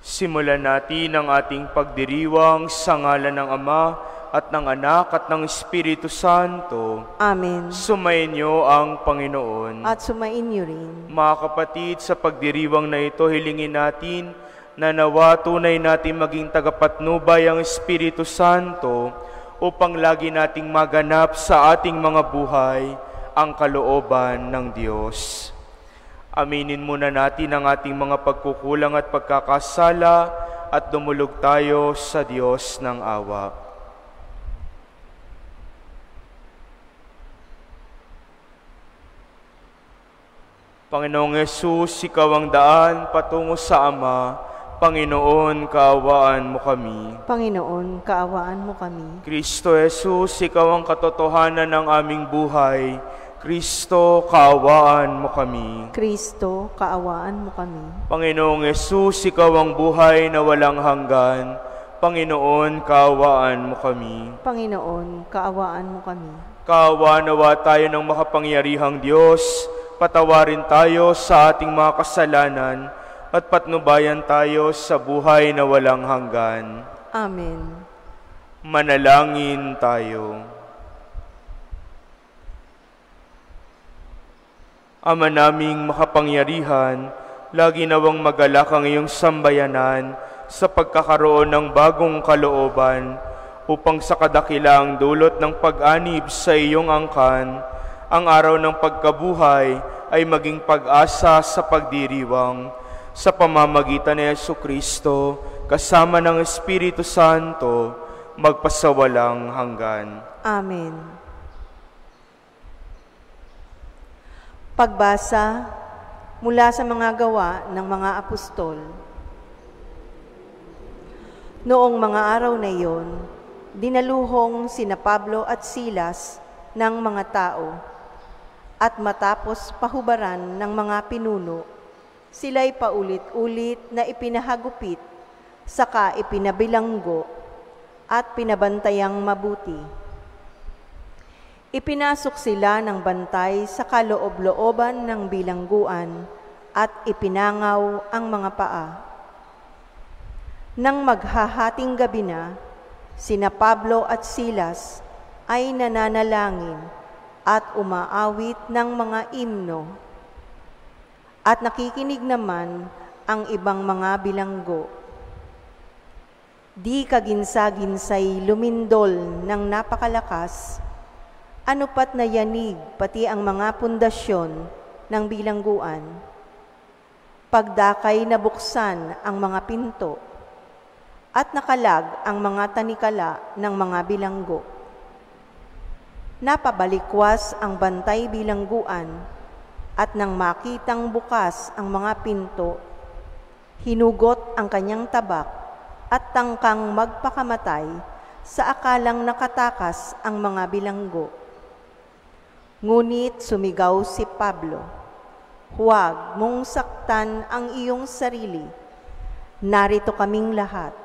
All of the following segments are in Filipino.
Simulan natin ang ating pagdiriwang sa ngalan ng Ama at ng Anak at ng Espiritu Santo. Amen. Sumainyo ang Panginoon. At sumainyo rin. Mga kapatid, sa pagdiriwang na ito, hilingin natin na nawa tunay natin maging tagapatnubay ang Espiritu Santo upang lagi nating maganap sa ating mga buhay ang kalooban ng Diyos. Aminin muna natin ang ating mga pagkukulang at pagkakasala at dumulog tayo sa Diyos ng awa. Panginoong Yesus, Ikaw ang daan patungo sa Ama. Panginoon, kaawaan mo kami. Panginoon, kaawaan mo kami. Kristo Jesus, Ikaw ang katotohanan ng aming buhay. Kristo, kaawaan mo kami. Kristo, kaawaan mo kami. Panginoong Yesus, Ikaw ang buhay na walang hanggan. Panginoon, kaawaan mo kami. Panginoon, kaawaan mo kami. Kaawa nawa tayo ng makapangyarihang Diyos, patawarin tayo sa ating mga kasalanan at patnubayan tayo sa buhay na walang hanggan. Amen. Manalangin tayo. Ama naming makapangyarihan, lagi nawang magalak ang iyong sambayanan sa pagkakaroon ng bagong kalooban upang sa kadakilaang dulot ng pag-anib sa iyong angkan, ang araw ng pagkabuhay ay maging pag-asa sa pagdiriwang sa pamamagitan ni Jesucristo kasama ng Espiritu Santo magpasawalang hanggan. Amen. Pagbasa mula sa mga gawa ng mga apostol. Noong mga araw na iyon, dinaluhong sina Pablo at Silas ng mga tao, at matapos pahubaran ng mga pinuno, sila'y paulit-ulit na ipinahagupit, saka ipinabilanggo at pinabantayang mabuti. Ipinasok sila ng bantay sa kaloob-looban ng bilangguan at ipinangaw ang mga paa. Nang maghahating gabi na, sina Pablo at Silas ay nananalangin at umaawit ng mga imno. At nakikinig naman ang ibang mga bilanggo. Di kaginsa-ginsay lumindol ng napakalakas, ano pat na yanig pati ang mga pundasyon ng bilangguan. Pagdakay nabuksan ang mga pinto at nakalag ang mga tanikala ng mga bilanggo. Napabalikwas ang bantay bilangguan at nang makitang bukas ang mga pinto, hinugot ang kanyang tabak at tangkang magpakamatay sa akalang nakatakas ang mga bilanggo. Ngunit sumigaw si Pablo, "Huwag mong saktan ang iyong sarili. Narito kaming lahat."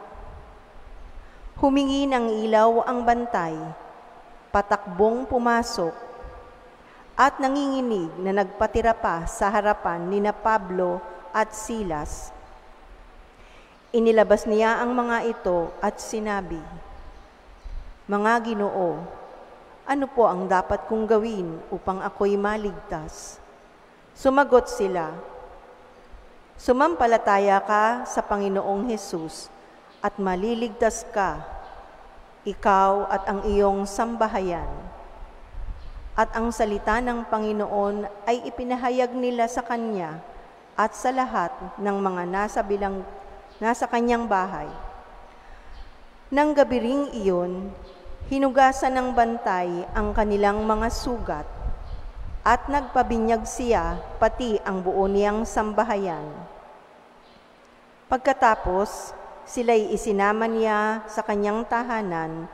Humingi ng ilaw ang bantay, patakbong pumasok, at nanginginig na nagpatira pa sa harapan nina Pablo at Silas. Inilabas niya ang mga ito at sinabi, "Mga Ginoo, ano po ang dapat kong gawin upang ako'y maligtas?" Sumagot sila, "Sumampalataya ka sa Panginoong Hesus at maliligtas ka, ikaw at ang iyong sambahayan." At ang salita ng Panginoon ay ipinahayag nila sa kanya at sa lahat ng mga nasa kanyang bahay. Nang gabi ring iyon, hinugasan ng bantay ang kanilang mga sugat at nagpabinyag siya pati ang buo niyang sambahayan. Pagkatapos, sila'y isinama niya sa kanyang tahanan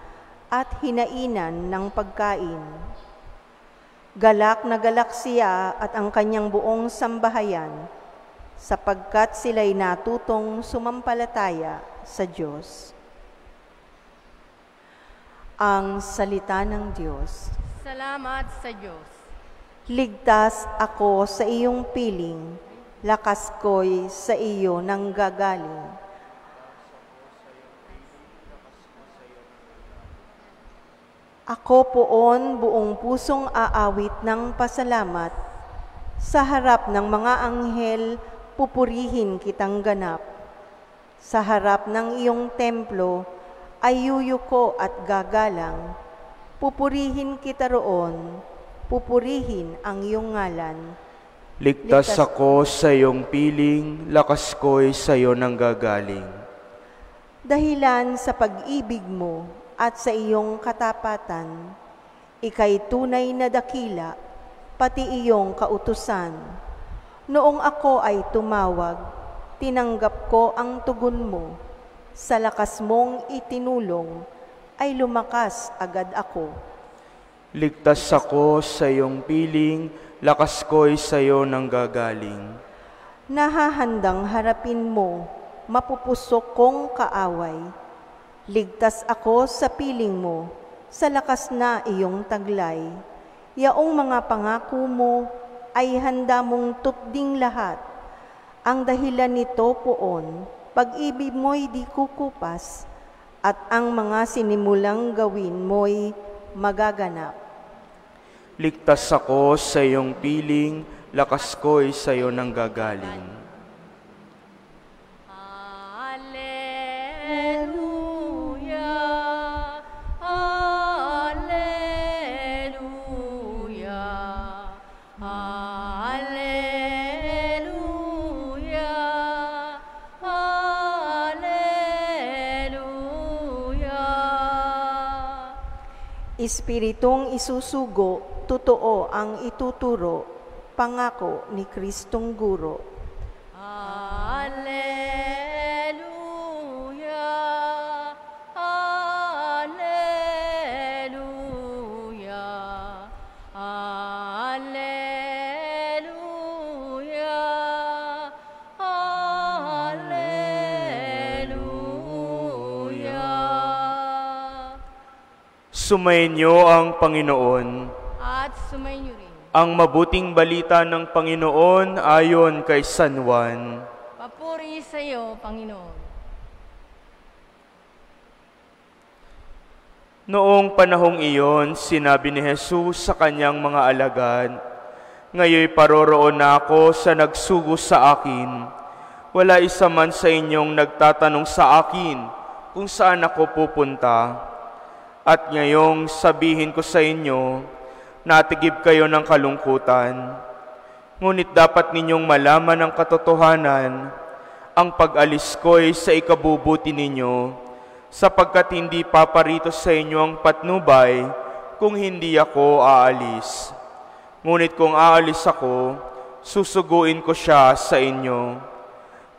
at hinainan ng pagkain. Galak na galak siya at ang kanyang buong sambahayan sapagkat sila'y natutong sumampalataya sa Diyos. Ang salita ng Diyos. Salamat sa Diyos. Ligtas ako sa iyong piling, lakas ko'y sa iyo nanggagaling. Ako poon buong pusong aawit ng pasalamat. Sa harap ng mga anghel, pupurihin kitang ganap. Sa harap ng iyong templo, ay yuyuko at gagalang. Pupurihin kita roon, pupurihin ang iyong ngalan. Ligtas ako sa iyong piling, lakas ko'y sa iyo nanggagaling. Dahilan sa pag-ibig mo at sa iyong katapatan, ika'y tunay na dakila, pati iyong kautusan. Noong ako ay tumawag, tinanggap ko ang tugon mo. Sa lakas mong itinulong, ay lumakas agad ako. Ligtas ako sa iyong piling, lakas ko'y sa iyo nanggagaling. Nahahandang harapin mo, mapupusok kong kaaway. Ligtas ako sa piling mo, sa lakas na iyong taglay. Yaong mga pangako mo ay handa mong tupding lahat. Ang dahilan nito poon, pag-ibig mo'y di kukupas, at ang mga sinimulang gawin mo'y magaganap. Ligtas ako sa iyong piling, lakas ko'y sa iyo nanggagaling. Espiritong isusugo, totoo ang ituturo, pangako ni Kristong Guro. Alleluia, alleluia, alleluia, alleluia. Sumainyo ang Panginoon. At sumainyo rin. Ang mabuting balita ng Panginoon ayon kay San Juan. Papuri sa iyo, Panginoon. Noong panahong iyon, sinabi ni Jesus sa kanyang mga alagad, "Ngayoy paroroon na ako sa nagsugo sa akin. Wala isa man sa inyong nagtatanong sa akin kung saan ako pupunta. At ngayong sabihin ko sa inyo, natigib kayo ng kalungkutan. Ngunit dapat ninyong malaman ang katotohanan, ang pag-alis ko'y sa ikabubuti ninyo, sapagkat hindi paparito sa inyo ang patnubay kung hindi ako aalis. Ngunit kung aalis ako, susuguin ko siya sa inyo.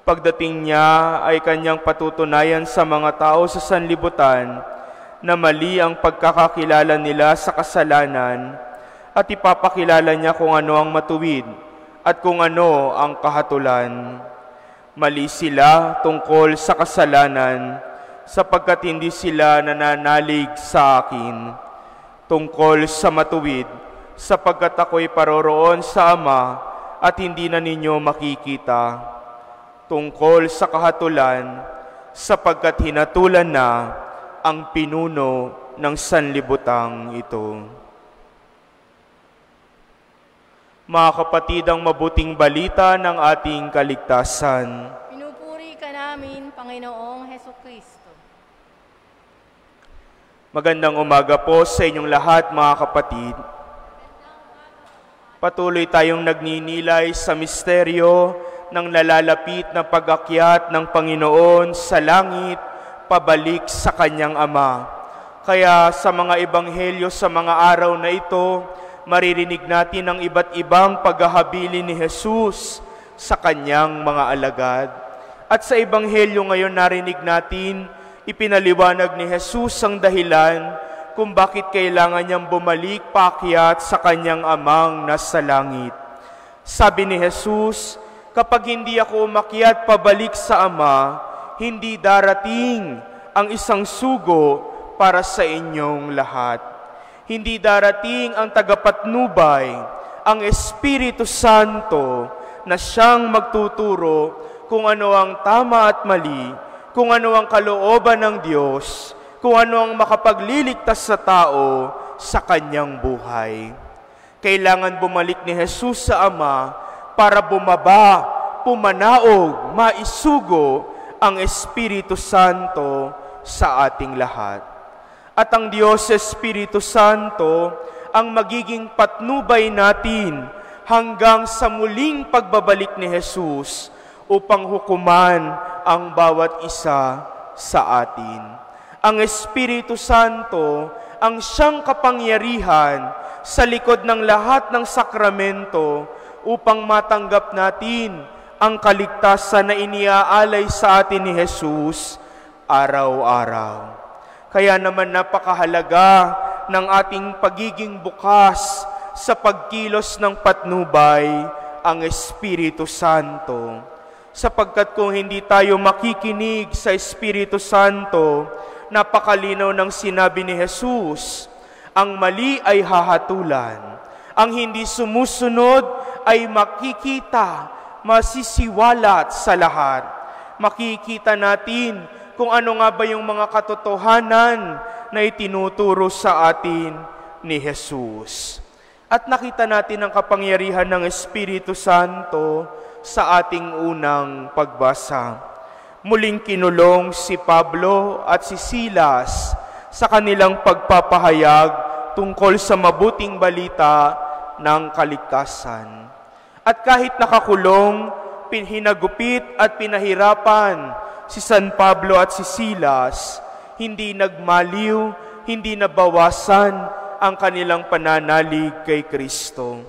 Pagdating niya ay kanyang patutunayan sa mga tao sa sanlibutan na mali ang pagkakakilala nila sa kasalanan at ipapakilala niya kung ano ang matuwid at kung ano ang kahatulan. Mali sila tungkol sa kasalanan sapagkat hindi sila nananalig sa akin. Tungkol sa matuwid sapagkat ako'y paroroon sa Ama at hindi na ninyo makikita. Tungkol sa kahatulan sapagkat hinatulan na ang pinuno ng sanlibutang ito. Mga kapatid, ang mabuting balita ng ating kaligtasan. Pinupuri ka namin, Panginoong Hesukristo. Magandang umaga po sa inyong lahat, mga kapatid. Patuloy tayong nagninilay sa misteryo ng nalalapit na pag-akyat ng Panginoon sa langit pabalik sa kanyang Ama. Kaya sa mga ebanghelyo sa mga araw na ito, maririnig natin ang iba't ibang paghahabilin ni Jesus sa kanyang mga alagad. At sa ebanghelyo ngayon narinig natin, ipinaliwanag ni Jesus ang dahilan kung bakit kailangan niyang bumalik paakyat sa kanyang Amang nasa langit. Sabi ni Jesus, "Kapag hindi ako umakyat pabalik sa Ama, hindi darating ang isang sugo para sa inyong lahat. Hindi darating ang tagapatnubay, ang Espiritu Santo, na siyang magtuturo kung ano ang tama at mali, kung ano ang kalooban ng Diyos, kung ano ang makapagliligtas sa tao sa kanyang buhay. Kailangan bumalik ni Jesus sa Ama para bumaba, pumanaog, maisugo ang Espiritu Santo sa ating lahat. At ang Diyos Espiritu Santo ang magiging patnubay natin hanggang sa muling pagbabalik ni Jesus upang hukuman ang bawat isa sa atin. Ang Espiritu Santo ang siyang kapangyarihan sa likod ng lahat ng sakramento upang matanggap natin ang kaligtasan na iniaalay sa atin ni Jesus araw-araw. Kaya naman napakahalaga ng ating pagiging bukas sa pagkilos ng patnubay ang Espiritu Santo. Sapagkat kung hindi tayo makikinig sa Espiritu Santo, napakalinaw ng sinabi ni Jesus, ang mali ay hahatulan, ang hindi sumusunod ay makikita, masisiwalat sa lahat. Makikita natin kung ano nga ba yung mga katotohanan na itinuturo sa atin ni Jesus. At nakita natin ang kapangyarihan ng Espiritu Santo sa ating unang pagbasa. Muling kinulong si Pablo at si Silas sa kanilang pagpapahayag tungkol sa mabuting balita ng kaligtasan. At kahit nakakulong, hinagupit at pinahirapan si San Pablo at si Silas, hindi nagmaliw, hindi nabawasan ang kanilang pananalig kay Kristo.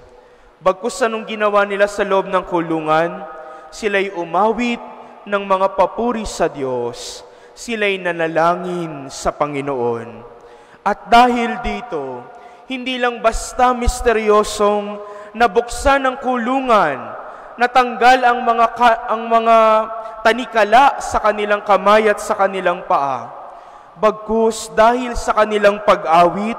Bagkus anong ginawa nila sa loob ng kulungan, sila'y umawit ng mga papuri sa Diyos, sila'y nanalangin sa Panginoon. At dahil dito, hindi lang basta misteryosong nabuksan ang kulungan, natanggal ang mga tanikala sa kanilang kamay at sa kanilang paa. Bagkus dahil sa kanilang pag-awit,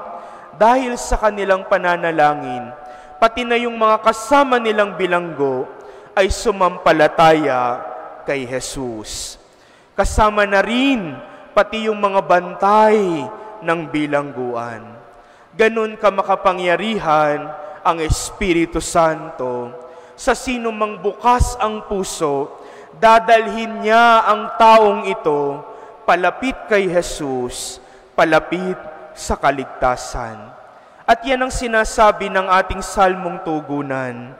dahil sa kanilang pananalangin, pati na yung mga kasama nilang bilanggo ay sumampalataya kay Jesus. Kasama na rin pati yung mga bantay ng bilangguan. Ganun ka makapangyarihan ang Espiritu Santo. Sa sino mang bukas ang puso, dadalhin niya ang taong ito palapit kay Jesus, palapit sa kaligtasan. At yan ang sinasabi ng ating salmong tugunan.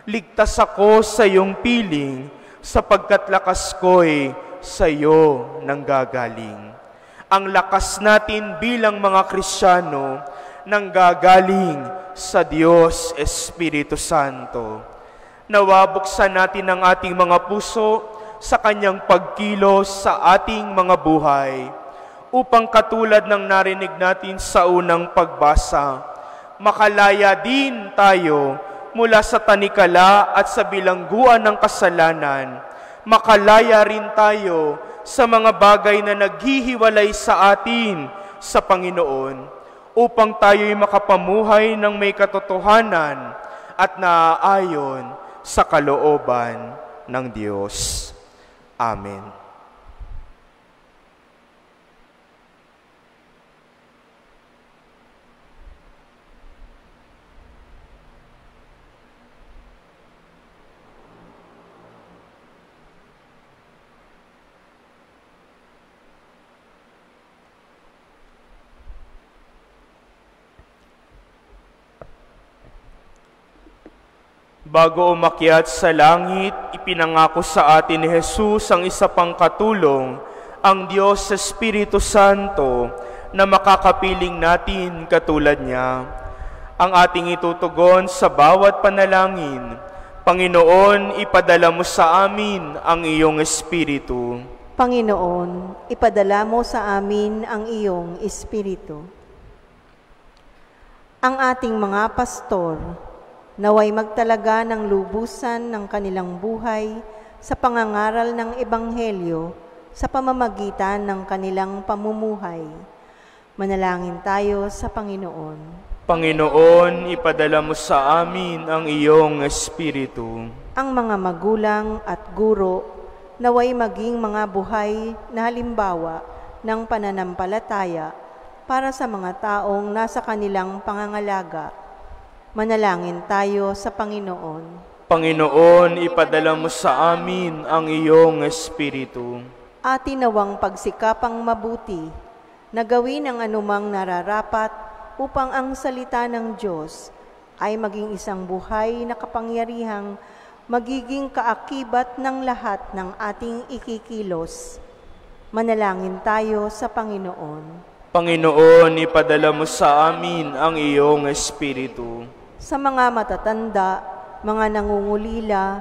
Ligtas ako sa iyong piling, sapagkat lakas ko'y sa iyo nanggagaling. Ang lakas natin bilang mga Kristiyano nanggagaling sa Diyos Espiritu Santo. Nawabuksan natin ang ating mga puso sa Kanyang pagkilos sa ating mga buhay, upang katulad ng narinig natin sa unang pagbasa, makalaya din tayo mula sa tanikala at sa bilangguan ng kasalanan. Makalaya rin tayo sa mga bagay na naghihiwalay sa atin sa Panginoon, upang tayo'y makapamuhay ng may katotohanan at naaayon sa kalooban ng Diyos. Amen. Bago umakyat sa langit, ipinangako sa atin ni Jesus ang isa pang katulong, ang Diyos Espiritu Santo, na makakapiling natin katulad niya. Ang ating itutugon sa bawat panalangin, Panginoon, ipadala mo sa amin ang iyong Espiritu. Panginoon, ipadala mo sa amin ang iyong Espiritu. Ang ating mga pastor, naway magtalaga ng lubusan ng kanilang buhay sa pangangaral ng Ebanghelyo sa pamamagitan ng kanilang pamumuhay. Manalangin tayo sa Panginoon. Panginoon, ipadala mo sa amin ang iyong Espiritu. Ang mga magulang at guro, naway maging mga buhay na halimbawa ng pananampalataya para sa mga taong nasa kanilang pangangalaga. Manalangin tayo sa Panginoon. Panginoon, ipadala mo sa amin ang iyong Espiritu. Atin nawang pagsikapang mabuti na gawin ang anumang nararapat upang ang salita ng Diyos ay maging isang buhay na kapangyarihang magiging kaakibat ng lahat ng ating ikikilos. Manalangin tayo sa Panginoon. Panginoon, ipadala mo sa amin ang iyong Espiritu. Sa mga matatanda, mga nangungulila,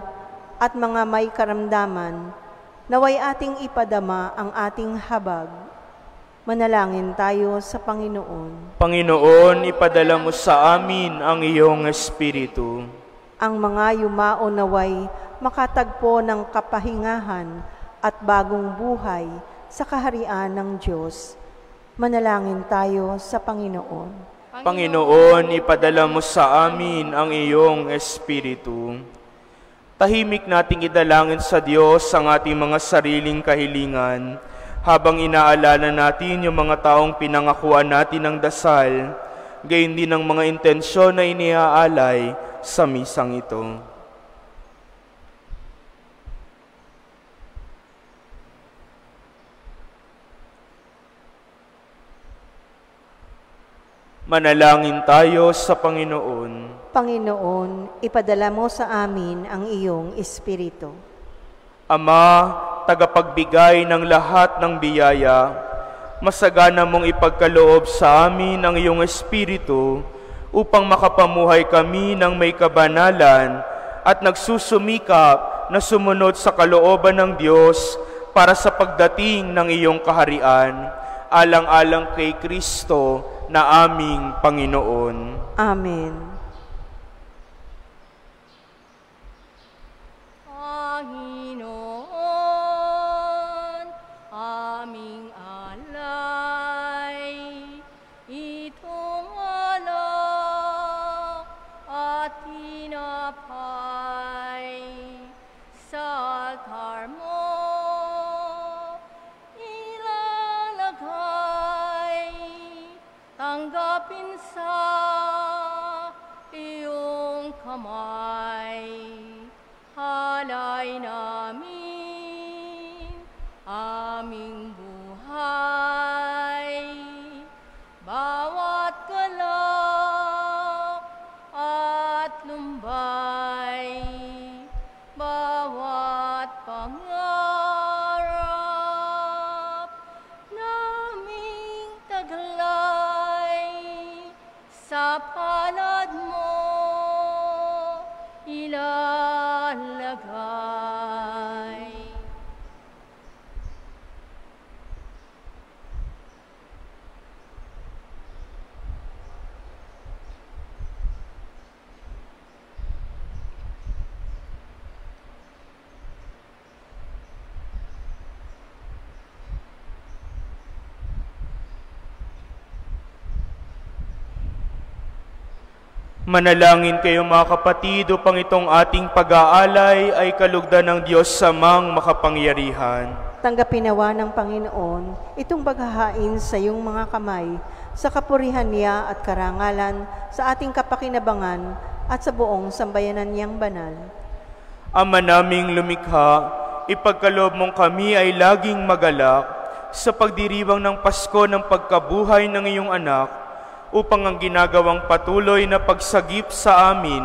at mga may karamdaman, naway ating ipadama ang ating habag. Manalangin tayo sa Panginoon. Panginoon, ipadala mo sa amin ang iyong Espiritu. Ang mga yumao naway makatagpo ng kapahingahan at bagong buhay sa kaharian ng Diyos. Manalangin tayo sa Panginoon. Panginoon, ipadala mo sa amin ang iyong Espiritu. Tahimik nating idalangin sa Diyos ang ating mga sariling kahilingan habang inaalala natin yung mga taong pinangakuan natin ng dasal, gayon din ang mga intensyon na iniaalay sa misang ito. Manalangin tayo sa Panginoon. Panginoon, ipadala mo sa amin ang iyong Espiritu. Ama, tagapagbigay ng lahat ng biyaya, masagana mong ipagkaloob sa amin ang iyong Espiritu upang makapamuhay kami ng may kabanalan at nagsusumikap na sumunod sa kalooban ng Diyos para sa pagdating ng iyong kaharian, alang-alang kay Kristo na aming Panginoon. Amen. Panginoon, aming alay, itong alak at tinapay sa altar mo ilalagay, tanggapin sa iyong kamay. Halay namin aming buhay, bawat galak at lumbay, bawat pangarap naming taglay, sa palad mo ilalagay. Manalangin kayo mga kapatid upang itong ating pag-aalay ay kalugdan ng Diyos samang makapangyarihan. Tanggapin nawa ng Panginoon itong paghahain sa iyong mga kamay sa kapurihan niya at karangalan sa ating kapakinabangan at sa buong sambayanan niyang banal. Ama naming lumikha, ipagkaloob mong kami ay laging magalak sa pagdiriwang ng Pasko ng pagkabuhay ng iyong anak, upang ang ginagawang patuloy na pagsagip sa amin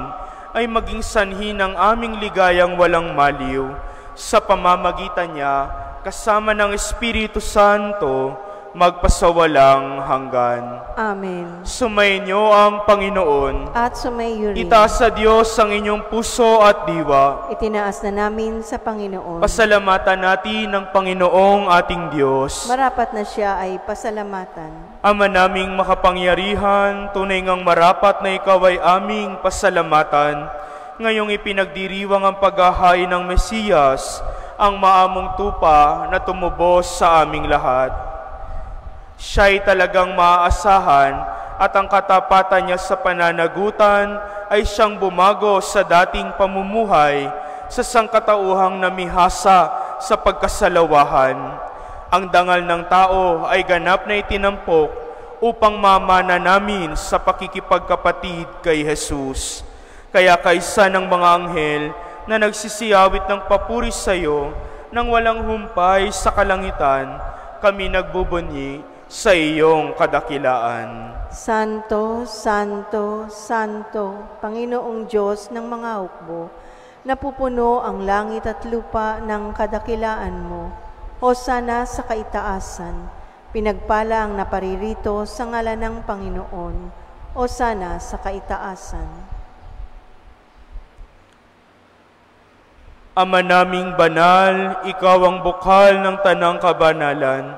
ay maging sanhi ng aming ligayang walang maliw sa pamamagitan niya kasama ng Espiritu Santo magpasawalang hanggan. Amen. Sumainyo ang Panginoon. At sumayo rin. Itaas sa Diyos ang inyong puso at diwa. Itinaas na namin sa Panginoon. Pasalamatan natin ang Panginoong ating Diyos. Marapat na siya ay pasalamatan. Ama naming makapangyarihan, tunay ngang marapat na ikaw ay aming pasalamatan. Ngayong ipinagdiriwang ang paghahain ng Mesiyas, ang maamong tupa na tumubos sa aming lahat. Siya'y talagang maaasahan at ang katapatan niya sa pananagutan ay siyang bumago sa dating pamumuhay sa sangkatauhang namihasa sa pagkasalawahan. Ang dangal ng tao ay ganap na itinampok upang mamana namin sa pakikipagkapatid kay Jesus. Kaya kaysa ng mga anghel na nagsisiyawit ng papuri sa iyo nang walang humpay sa kalangitan, kami nagbubunyi sa iyong kadakilaan. Santo, Santo, Santo, Panginoong Diyos ng mga hukbo, napupuno ang langit at lupa ng kadakilaan mo. Hosana sa kaitaasan, pinagpala ang naparirito sa ngalan ng Panginoon. Hosana sa kaitaasan. Ama naming banal, ikaw ang bukal ng tanang kabanalan,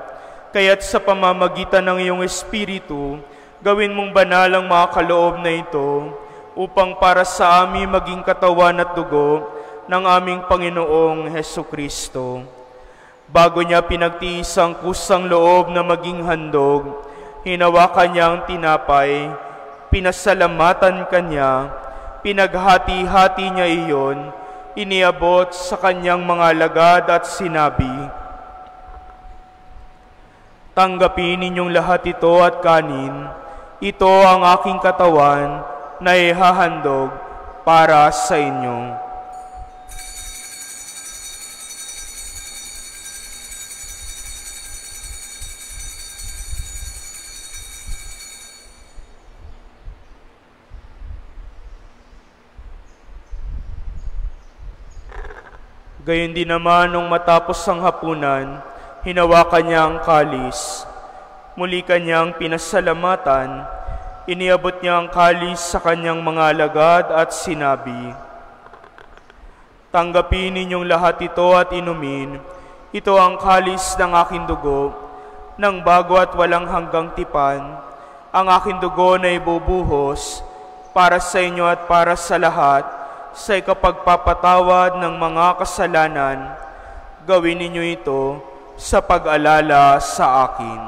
kaya't sa pamamagitan ng iyong Espiritu, gawin mong banal ang mga kaloob na ito, upang para sa amin maging katawan at dugo ng aming Panginoong Hesukristo. Bago niya pinagtiis ang kusang loob na maging handog, hinawakan niya ang tinapay, pinasalamatan kanya, pinaghati-hati niya iyon, iniabot sa kanyang mga alagad at sinabi, "Tanggapin ninyong lahat ito at kanin, ito ang aking katawan na ihahandog para sa inyo." Gayon din naman nung matapos ang hapunan, hinawakan niya ang kalis. Muli kanyang pinasalamatan, iniabot niya ang kalis sa kanyang mga alagad at sinabi, "Tanggapin ninyong lahat ito at inumin. Ito ang kalis ng aking dugo, ng bago at walang hanggang tipan. Ang aking dugo na ibubuhos para sa inyo at para sa lahat, sa ikapagpapatawad ng mga kasalanan. Gawin ninyo ito sa pag-alala sa akin."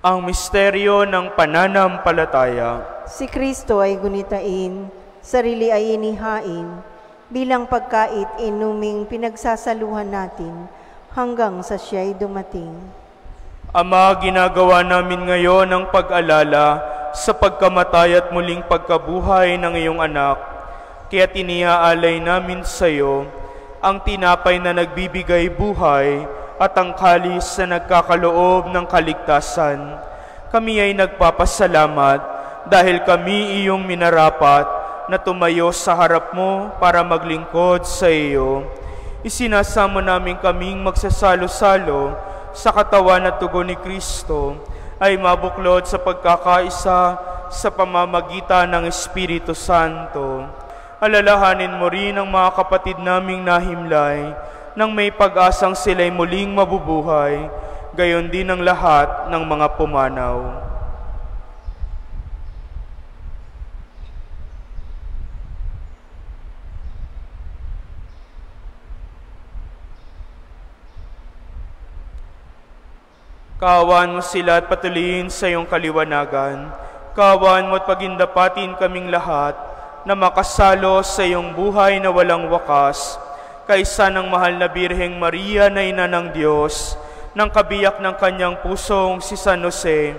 Ang misteryo ng pananampalataya. Si Kristo ay gunitain, sarili ay inihain, bilang pagkait inuming pinagsasaluhan natin, hanggang sa siya'y dumating. Ama, ginagawa namin ngayon ang pag-alala sa pagkamatay at muling pagkabuhay ng iyong anak, kaya tiniaalay namin sa iyo ang tinapay na nagbibigay buhay at ang kalis na nagkakaloob ng kaligtasan. Kami ay nagpapasalamat dahil kami iyong minarapat na tumayo sa harap mo para maglingkod sa iyo. Isinasamo namin kaming magsasalo-salo sa katawan at dugo ni Kristo ay mabuklod sa pagkakaisa sa pamamagitan ng Espiritu Santo. Alalahanin mo rin ang mga kapatid naming nahimlay nang may pag-asang sila'y muling mabubuhay, gayon din ang lahat ng mga pumanaw. Kaawaan mo sila at patuloyin sa iyong kaliwanagan. Kaawaan mo at pagindapatin kaming lahat na makasalo sa iyong buhay na walang wakas, kaysa ng mahal na Birheng Maria na ina ng Diyos, ng kabiyak ng kanyang pusong si San Jose,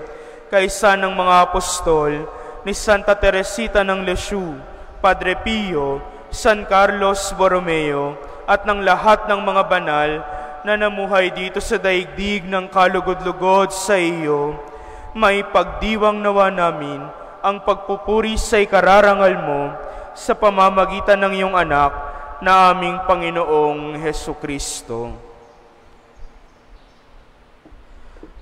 kaysa ng mga apostol, ni Santa Teresita ng Lisieux, Padre Pio, San Carlos Borromeo, at ng lahat ng mga banal na namuhay dito sa daigdig ng kalugod-lugod sa iyo. May pagdiwang nawa namin ang pagpupuri sa ikararangal mo sa pamamagitan ng iyong anak na aming Panginoong Hesukristo.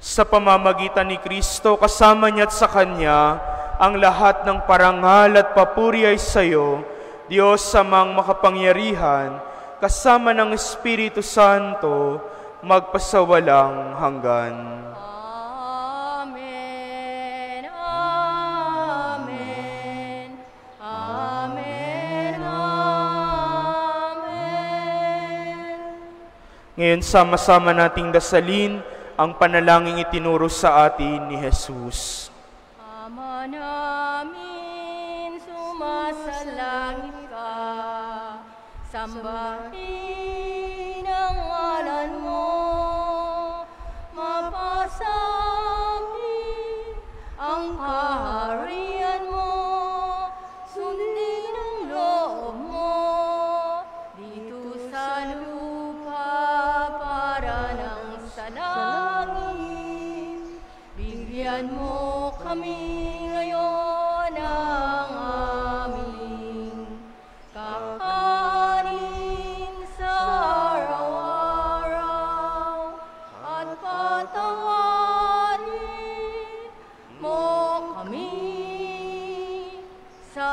Sa pamamagitan ni Kristo, kasama niya at sa Kanya, ang lahat ng parangal at papuri ay sa iyo, Diyos Amang makapangyarihan, kasama ng Espiritu Santo, magpasawalang hanggan. Ngayon sama-sama nating dasalin ang panalangin itinuro sa atin ni Jesus. Ama namin, sumasalangit ka, sambahin ang ngalan mo, mapasamin ang kaharian mo, sundin ang loob mo, dito sa lupa para nang sa langit. Bigyan mo kami ngayon ng aming kakanin sa araw-araw, at patawarin mo kami sa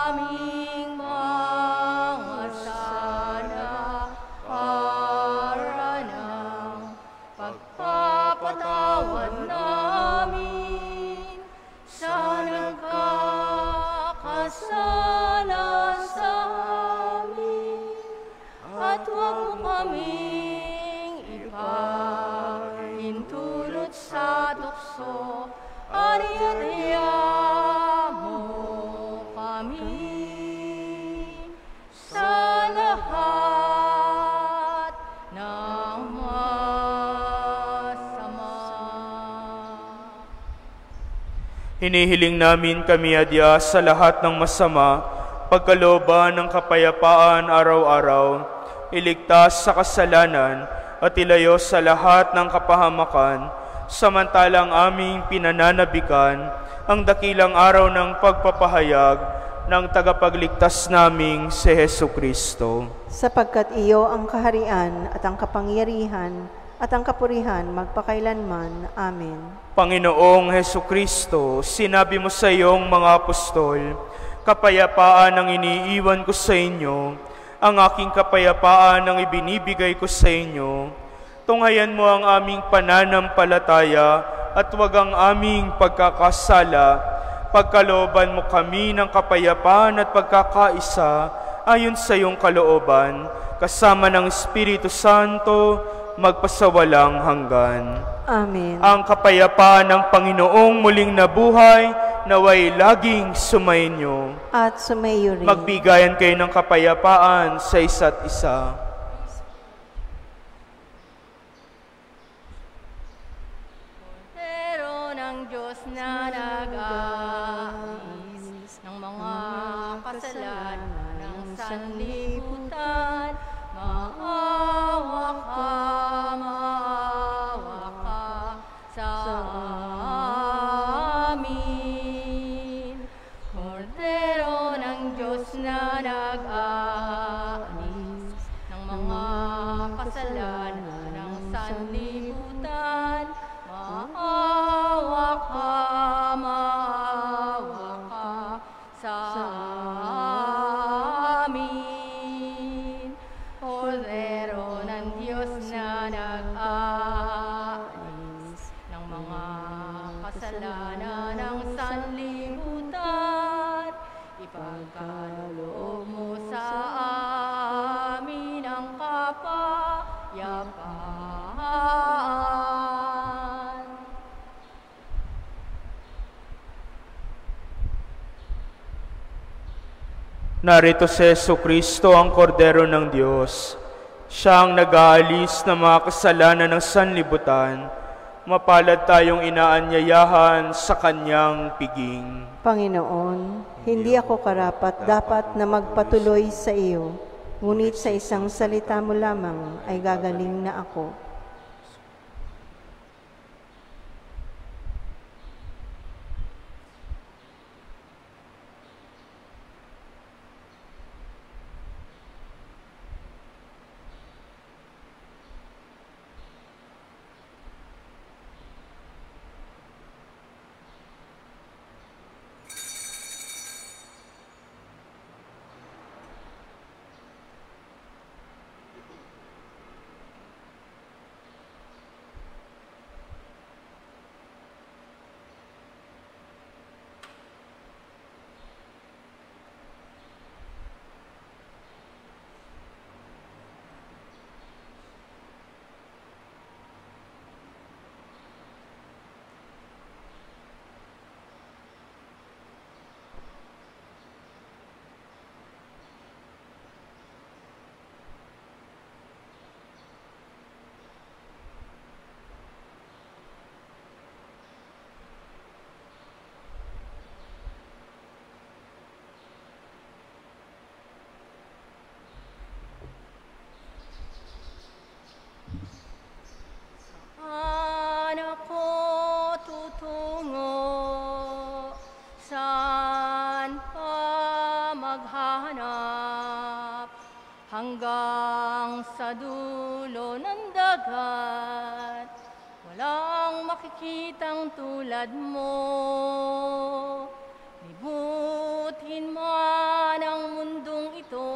aming mga sala para ng pagpapatawad namin sa nagkakasala sa amin, at huwag mo kaming ipahintulot sa tukso, ari-ariya mo kami sa lahat ng masama. Hinihiling namin kami, Adya, sa lahat ng masama, pagkalooban ng kapayapaan araw-araw, iligtas sa kasalanan at ilayo sa lahat ng kapahamakan, samantalang aming pinananabikan ang dakilang araw ng pagpapahayag ng tagapagligtas naming si Jesucristo. Sapagkat iyo ang kaharian at ang kapangyarihan at ang kapurihan magpakailanman. Amen. Panginoong Jesucristo, sinabi mo sa iyong mga apostol, kapayapaan ang iniiwan ko sa inyo, ang aking kapayapaan ang ibinibigay ko sa inyo. Tunghayan mo ang aming pananampalataya at huwag ang aming pagkakasala. Pagkalooban mo kami ng kapayapaan at pagkakaisa ayon sa iyong kalooban, kasama ng Espiritu Santo, magpasawalang hanggan. Amen. Ang kapayapaan ng Panginoong muling nabuhay, naway laging sumainyo. At sumayo rin. Magbigayan kayo ng kapayapaan sa isa't isa. Pero ng Diyos na nag-aalis ng mga kasalanan ng sanlibutan, maawa ka sa amin. Kordero ng Diyos na nag-aalis ng mga kasalanan ng sanlibutan, maawa ka sa amin. Kordero ng Diyos na nag-aalis ng mga kasalanan ng sanlibutan, ipagkaloob mo sa amin ang kapayapaan. Narito si Jesucristo, ang Kordero ng Diyos. Siya ang nag-aalis ng mga kasalanan ng sanlibutan. Mapalad tayong inaanyayahan sa kanyang piging. Panginoon, hindi ako karapat dapat na magpatuloy sa iyo, ngunit sa isang salita mo lamang ay gagaling na ako. makikitang tulad mo. Libutin man ang mundong ito,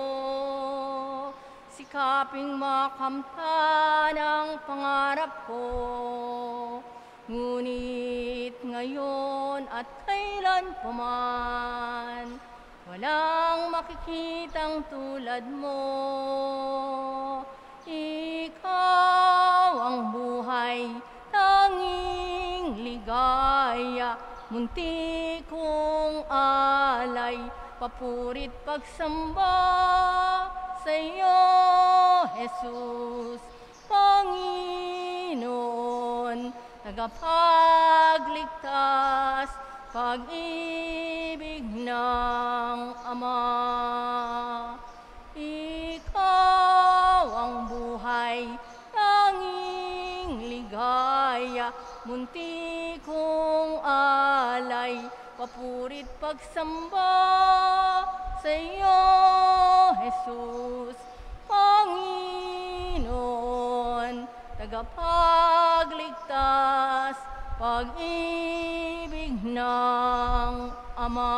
sikaping makamtan ang pangarap ko. Ngunit ngayon at kailan pa man, walang makikitang tulad mo. Ikaw ang buhay, tanging ligaya, munti kong alay, papurit pagsamba sa iyo, Jesus, Panginoon, tagapagligtas, pag-ibig ng Ama. Ikaw ang buhay, tanging ligaya, munti kong alay, papurit pagsamba sa iyo, Jesus, Panginoon, tagapagligtas, pag-ibig ng Ama.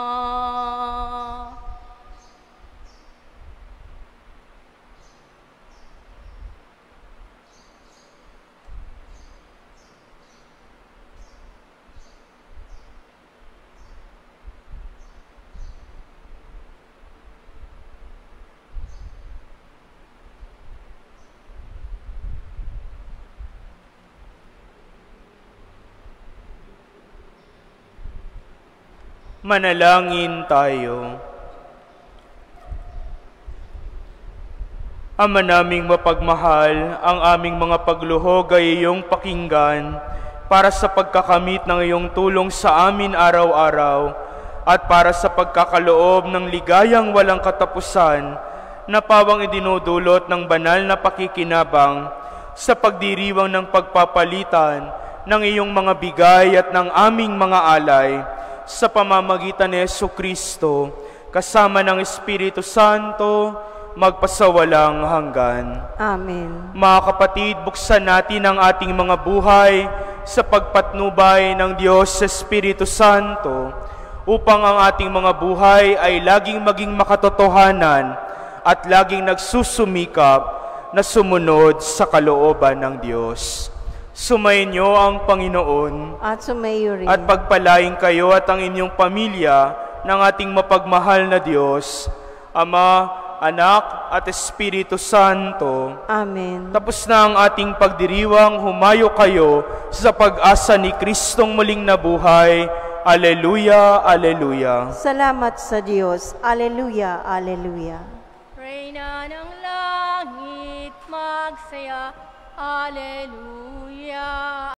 Manalangin tayo. Ama naming mapagmahal, ang aming mga pagluhog ay iyong pakinggan para sa pagkakamit ng iyong tulong sa amin araw-araw at para sa pagkakaloob ng ligayang walang katapusan na pawang idinudulot ng banal na pakikinabang sa pagdiriwang ng pagpapalitan ng iyong mga bigay at ng aming mga alay sa pamamagitan ni Jesucristo, kasama ng Espiritu Santo, magpasawalang hanggan. Amen. Mga kapatid, buksan natin ang ating mga buhay sa pagpatnubay ng Diyos sa Espiritu Santo, upang ang ating mga buhay ay laging maging makatotohanan at laging nagsusumikap na sumunod sa kalooban ng Diyos. Sumayin niyo ang Panginoon At sumayo rin. at pagpalain kayo at ang inyong pamilya ng ating mapagmahal na Diyos, Ama, Anak at Espiritu Santo. Amen. Tapos na ang ating pagdiriwang, humayo kayo sa pag-asa ni Kristong muling nabuhay. Aleluya, aleluya. Salamat sa Diyos. Aleluya, aleluya. Reyna ng langit, magsaya, Alleluia.